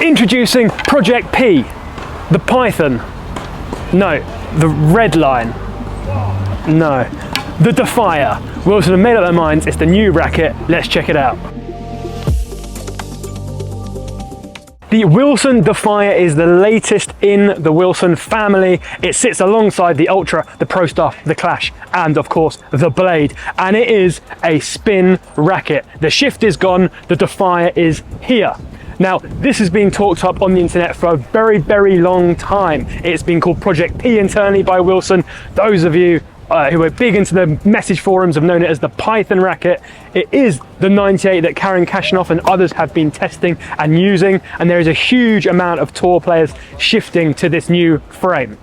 Introducing Project P, the Python. No, the Redline. No, the Defyer. Wilson have made up their minds, it's the new racket, let's check it out. The Wilson Defyer is the latest in the Wilson family. It sits alongside the Ultra, the Pro Staff, the Clash, and of course the Blade. And it is a spin racket. The shift is gone, the Defyer is here. Now, this has been talked up on the internet for a very, very long time. It's been called Project P internally by Wilson. Those of you who are big into the message forums have known it as the Python racket. It is the 98 that Karen Kashanoff and others have been testing and using, and there is a huge amount of tour players shifting to this new frame.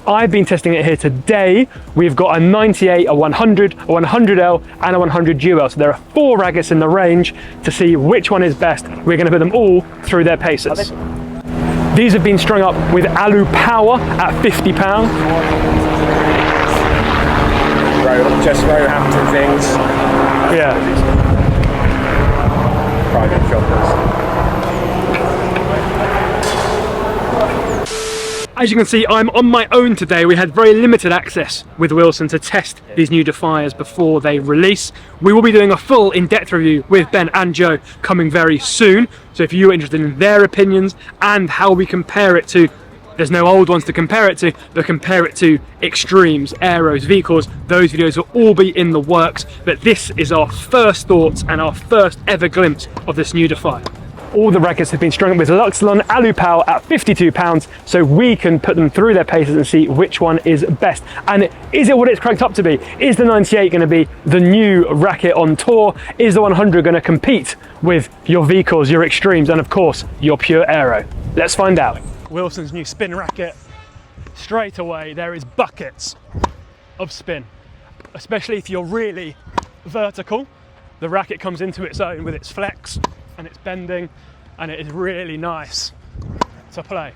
I've been testing it here today. We've got a 98, a 100, a 100L, and a 100 UL. So there are 4 rackets in the range. To see which one is best, we're going to put them all through their paces. These have been strung up with Alu Power at £50. Just Roehampton things. Yeah. Private shoppers. As you can see, I'm on my own today. We had very limited access with Wilson to test these new Defyers before they release. We will be doing a full in-depth review with Ben and Joe coming very soon. So if you're interested in their opinions and how we compare it to, there's no old ones to compare it to, but compare it to extremes, aeros, V-cores, those videos will all be in the works. But this is our first thoughts and our first ever glimpse of this new Defyer. All the rackets have been strung up with Luxilon Alu Power at £52, so we can put them through their paces and see which one is best. And is it what it's cranked up to be? Is the 98 going to be the new racket on tour? Is the 100 going to compete with your V-cores, your extremes, and of course, your pure aero? Let's find out. Wilson's new spin racket. Straight away, there is buckets of spin, especially if you're really vertical. The racket comes into its own with its flex and its bending, and it is really nice to play.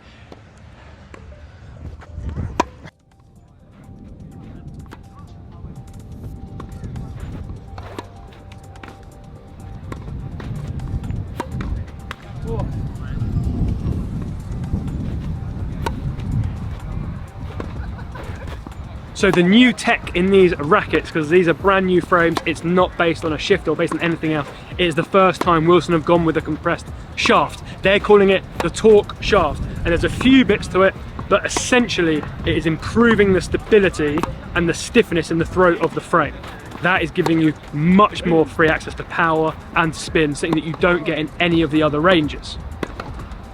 So the new tech in these rackets, because these are brand new frames, it's not based on a shift or based on anything else. It is the first time Wilson have gone with a compressed shaft. They're calling it the torque shaft, and there's a few bits to it, but essentially it is improving the stability and the stiffness in the throat of the frame. That is giving you much more free access to power and spin, something that you don't get in any of the other ranges.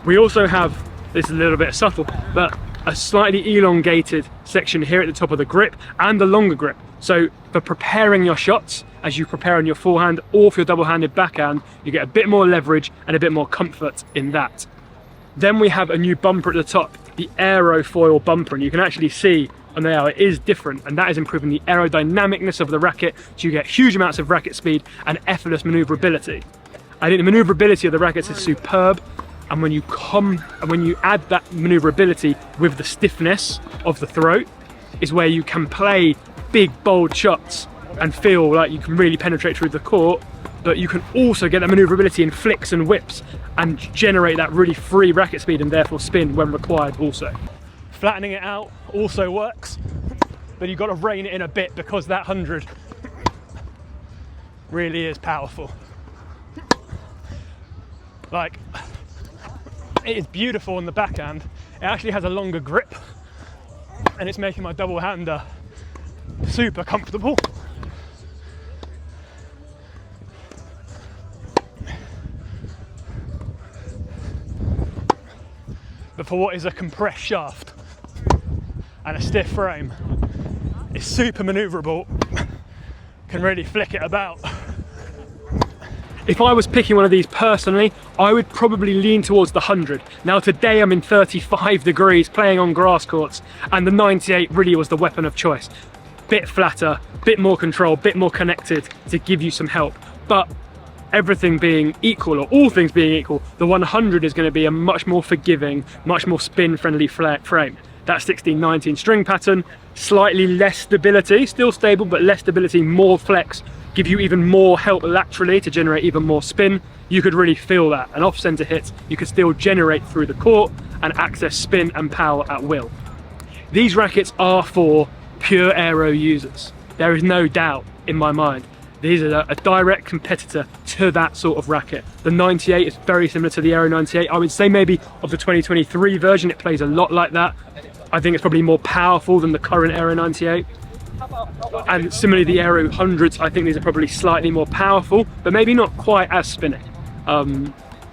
We also have, this is a little bit subtle, but a slightly elongated section here at the top of the grip and a longer grip. So for preparing your shots, as you prepare on your forehand or for your double-handed backhand, you get a bit more leverage and a bit more comfort in that. Then we have a new bumper at the top, the aerofoil bumper, and you can actually see on there it is different, and that is improving the aerodynamicness of the racket, so you get huge amounts of racket speed and effortless maneuverability. I think the maneuverability of the rackets is superb. And when you add that maneuverability with the stiffness of the throat, is where you can play big, bold shots and feel like you can really penetrate through the court, but you can also get that maneuverability in flicks and whips and generate that really free racket speed and therefore spin when required also. Flattening it out also works, but you've got to rein it in a bit because that 100 really is powerful. Like, it is beautiful on the backhand. It actually has a longer grip and it's making my double hander super comfortable. But for what is a compressed shaft and a stiff frame, it's super maneuverable, can really flick it about. If I was picking one of these personally, I would probably lean towards the 100. Now today I'm in 35 degrees playing on grass courts, and the 98 really was the weapon of choice. Bit flatter, bit more control, bit more connected to give you some help. But everything being equal, or all things being equal, the 100 is going to be a much more forgiving, much more spin-friendly frame. That 16-19 string pattern, slightly less stability, still stable, but less stability, more flex, give you even more help laterally to generate even more spin. you could really feel that. An off-center hit, you could still generate through the court and access spin and power at will. These rackets are for pure aero users. There is no doubt in my mind. These are a direct competitor to that sort of racket. The 98 is very similar to the Aero 98. I would say maybe of the 2023 version, it plays a lot like that. I think it's probably more powerful than the current Aero 98. And similarly, the Aero 100s, I think these are probably slightly more powerful, but maybe not quite as spinning.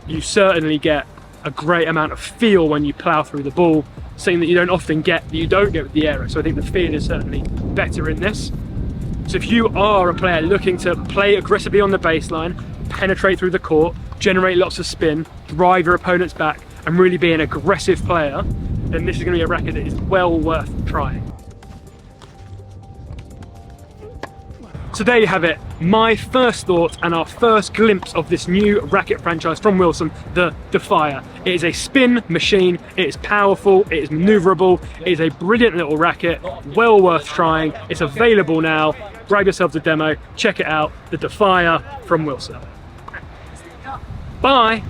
You certainly get a great amount of feel when you plow through the ball, something that you don't often get, that you don't get with the Aero. So I think the feel is certainly better in this. So if you are a player looking to play aggressively on the baseline, penetrate through the court, generate lots of spin, drive your opponents back, and really be an aggressive player, then this is going to be a racket that is well worth trying. So there you have it, my first thoughts and our first glimpse of this new racket franchise from Wilson, the Defyer. It is a spin machine, it is powerful, it is maneuverable, it is a brilliant little racket, well worth trying. It's available now. Grab yourselves a demo, check it out, the Defyer from Wilson. Bye!